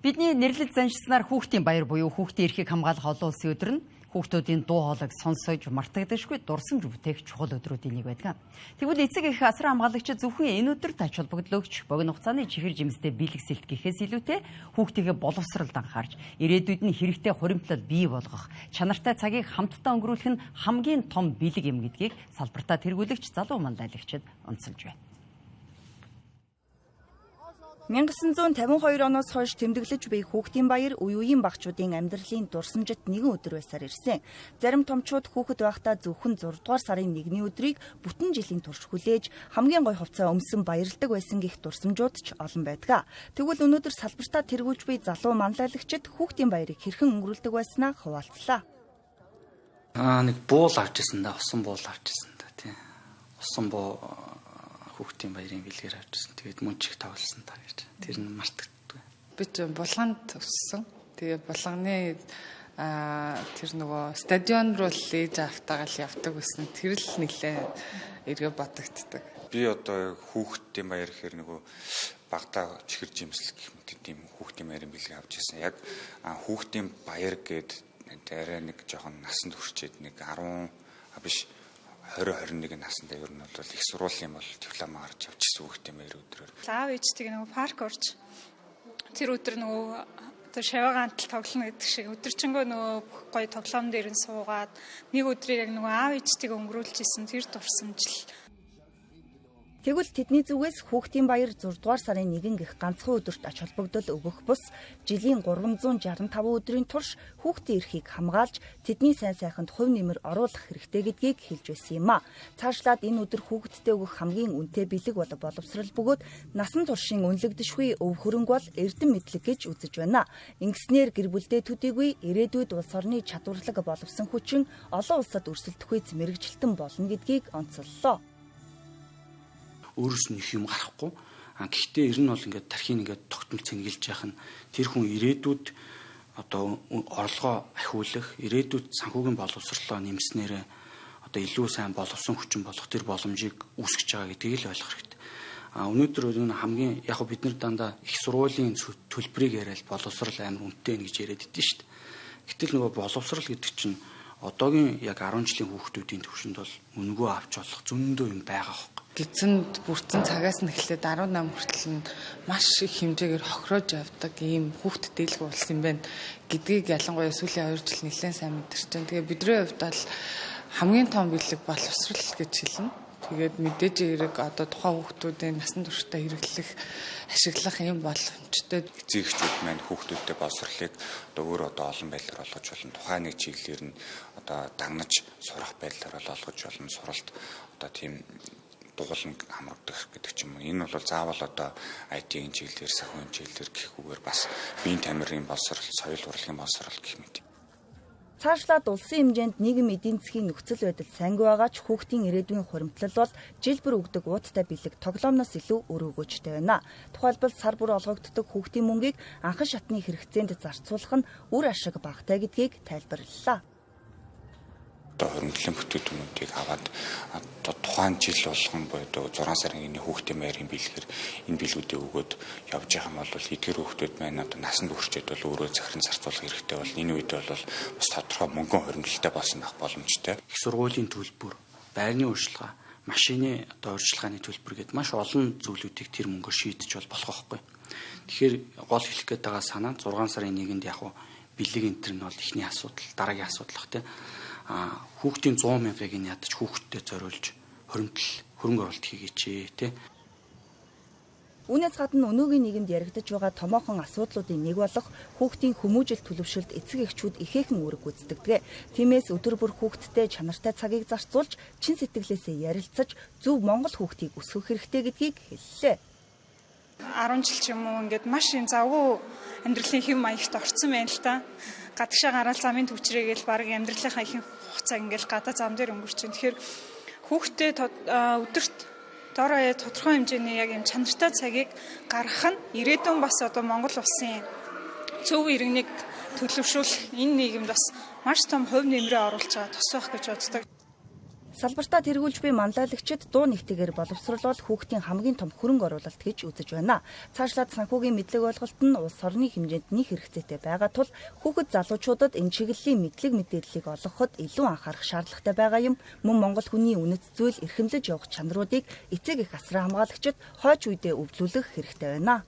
Бидний нэрлэл заншснаар хүүхдийн баяр буюу хүүхдийн эрхийг хамгаалах олон улсын өдөр нь хүүхдүүдийн дуу хоолойг сонсож мартагдашгүй дурсамж бүтээх чухал өдрүүдийн нэг байдаг. Тэгвэл эцэг эх асар хамгаалагчид зөвхөн энэ өдөрт ач холбогдол өгч богино хугацааны чихэр жимстэй биелэгсэлт гэхээс илүүтэй хүүхдийнхээ боловсролд анхаарч ирээдүйд нь хэрэгтэй хуримтлал бий болгох чанартай цагийг хамтдаа өнгөрүүлэх нь хамгийн том бэлэг юм гэдгийг салбартаа тэргүүлэгч залуу манлайлагчид онцолж байна. 1952 оноос хойш тэмдэглэж буй хүүхдийн баяр үе үеийн багчуудын амьдралын дурсамжит нэгэн өдөр байсаар ирсэн. Зарим томчууд хүүхэд байхдаа зөвхөн 6 дугаар сарын 1-ний өдрийг бүтэн жилийн турш хүлээж хамгийн гоё хувцас өмсөн баярладаг байсан гэх дурсамжууд ч олон байдаг. Тэгвэл өнөөдөр салбартаа тэргүүлж буй залуу манлайлагчид хүүхдийн баярыг хэрхэн өнгөрүүлдэг байснаа хуваалцлаа. Нэг буул авч ирсэн да, усан буул авч ирсэн да тий. Усан буу хүүхдийн баярын бэлгээр авчихсан. Тэгээд мөн чих тоглосон та гэж. Тэр нь мартагддаг. Би ч булганд өссөн. Тэгээ булганы тэр нөгөө стадион руу лээж автаагаал явдаг байсан. Тэр л нэлээ эргээ бодогддаг. Би одоо хүүхдийн баяр гэхээр нөгөө багтаа чихэр жимсэл гэх мэт тийм хүүхдийн баярын бэлэг авч ирсэн. Яг хүүхдийн баяр гээд арай нэг жоохон насанд хүрчээд нэг 10 биш 20-21 наснда ер нь бол их сургуулийн бол диплом гарч авчихсан хүүхдийн баяр өдрөөр. Аав ээжтэйг нөгөө парк орж тэр өдөр нөгөө одоо шаваагаан тоглоно гэдэг шиг өдөржингөө нөгөө гоё тоглоом дээр нь суугаад нэг өдрийг яг нөгөө аав ээжтэйг өнгөрүүлж исэн тэр дурсамжил. Тэгвэл тэдний зүгээс хүүхдийн баяр 6 дугаар сарын 1 гэх ганцхан өдөрт ач холбогдол өгөх бус жилийн 365 өдрийн турш хүүхдийн эрхийг хамгаалж тэдний сайн сайханд хувь нэмэр оруулах хэрэгтэй гэдгийг хэлж байсан юм а. Цаашлаад энэ өдөр хүүхэдтэй өгөх хамгийн үнэтэй бэлэг боловсрал бөгөөд насан туршийн үнэлэгдэшгүй өв хөрөнгө бол эрдэм мэдлэг гэж үзэж байна. Ингэснээр гэр бүлдээ төдийгүй ирээдүйд улс орны чадварлаг боловсон хүчин олон улсад өрсөлдөх үе мэрэгжилтэн болно гэдгийг онцоллоо. Өөрөөс нь их юм гарахгүй. Гэхдээ ер нь бол ингээд тархийн ингээд тогтмол цэнгэлж яах нь тэр хүн ирээдүйд одоо орлогоо ахиулах, ирээдүйд санхүүгийн боловсролоо нэмснээр одоо илүү сайн боловсон хүчин болох тэр боломжийг үүсгэж байгаа гэдгийг л ойлгох хэрэгтэй. Өнөөдөр энэ хамгийн яг бид нар дандаа их сургуулийн төлбөрийг яриад боловсрол амар үнэтэй гэж яриад идэв шүү дээ. Гэтэл нөгөө боловсрол гэдэг чинь одоогийн яг 10 жилийн хүүхдүүдийн төвшөнд бол үнэгүй авч болох зөндөө юм байгаа хөө. Гизэнд бүрдсэн цагаас нь эхлээд 18 хүртэл нь маш их хэмжээгээр хохирож явдаг ийм хүүхдэд дийлгүү улс юм байна гэдгийг ялангуяа сүүлийн 2 жил нэлээд сайн мэдэрч байна. Тэгээ бидний хувьд бол хамгийн том бэлэг боловсрал гэж хэлнэ. Тэгээд мэдээж хэрэг одоо тухайн хүүхдүүдийн насан туршдаа хэрэглэх, ашиглах юм боломжтой. Эцэгчүүд маань хүүхдүүдтэй боловсролыг одоо өөр одоо олон байдлаар олгож болно. Тухайн нэг чиглэлээр нь одоо дагнаж сурах байдлаар олгож болно. Суралт одоо тийм дугуулн хамрагдах гэдэг ч юм уу. Энэ бол заавал одоо IT-ийн чиглэлээр, санхүүгийн чиглэлээр гэхгүйгээр бас биеийн тамирын боловсрол, соёл урлагийн боловсрол гэх мэт. Цаашлаад улсын хэмжээнд нийгэм эдийн засгийн нөхцөл байдал сайнгүй байгаа ч хүүхдийн ирээдүйн хуримтлал бол жил бүр өгдөг ууттай бэлэг тоглоомноос илүү өр өгөөжтэй байна. Тухайлбал сар бүр олгогддог хүүхдийн мөнгийг анхан шатны хэрэгцээнд зарцуулах нь үр ашиг багатай гэдгийг тайлбарлалаа. Одоо хөрөнгөлийн бүтээгдэхүүнүүдийг аваад тухайн жил болгон буюу 6 сарын 1-ний хүүхдийн баярын бэлгээр энэ бэлгүүдийг өгөөд явж байгаа юм бол эдгээр хүүхдүүд маань одоо насанд хүрчээд бол өөрөө захиран зарцуулах хэрэгтэй бол энэ үед бол бас тодорхой мөнгөн хөрөнгөлөлтэй болсон байх боломжтой. Их сургуулийн төлбөр, байрны урьдчилгаа, машины одоо урьдчилгааны төлбөр гэдээ маш олон зүйлүүдийг тэр мөнгөөр шийдэж болох байхгүй. Тэгэхээр гол хэлэх гээд байгаа санаа 6 сарын 1-нд яг бэлэг энтер нь бол ихний асуудал, дараагийн асуудал бах тийм. Хүүхдийн 100 мянгыг нь ядаж хүүхдтэд зориулж хөрөнгө оруулалт хийгээч тий. Үүнээс гадна өнөөгийн нийгэмд яригдаж байгаа томоохон асуудлуудын нэг болох хүүхдийн хүмүүжил төлөвшөлт эцэг эхчүүд ихээхэн үүрэг гүйцэтгэдэг. Тиймээс өдөр бүр хүүхдтэй чанартай цагийг зарцуулж чин сэтгэлээсээ ярилцаж зөв Монгол хүүхдийг өсгөх хэрэгтэй гэдгийг хэллээ. 10 жил ч юм уу ингээд маш юм завгүй амьдралын хэв маягт орцсон байна л та. Гадагшаа гараад замын төвчрээгээл баг амьдралынхаа ихэнх хугацааг ингээл гадаа зам дээр өнгөрч байна. Тэгэхээр хүүхдээ өдөрт доороо тодорхой хэмжээний яг юм чанартай цагийг гаргах нь ирээдүйн бас одоо Монгол улсын зөв иргэнийг төлөвшүүлэх энэ нийгэмд бас маш том хувь нэмрээ оруулж байгаа тус байх гэж боддог. Салбартаа тэргүүлж буй манлайлагчид дуу нэгтэйгээр боловсруулбал хүүхдийн хамгийн том хөрөнгө оруулалт гэж үзэж байна. Цаашлаад санхүүгийн мэдлэг ойлголт нь улс орны хэмжээнд нийх хэрэгцээтэй байгаа тул хүүхэд залуучуудад энэ чиглэлийн мэдлэг мэдээллийг олгоход илүү анхаарах шаардлагатай байгаа юм. Мөн Монгол хүний үнэт зүйл эрхэмлэж явах чанаруудыг эцэг эх асран хамгаалагчид хойч үедээ өвлүүлэх хэрэгтэй байна.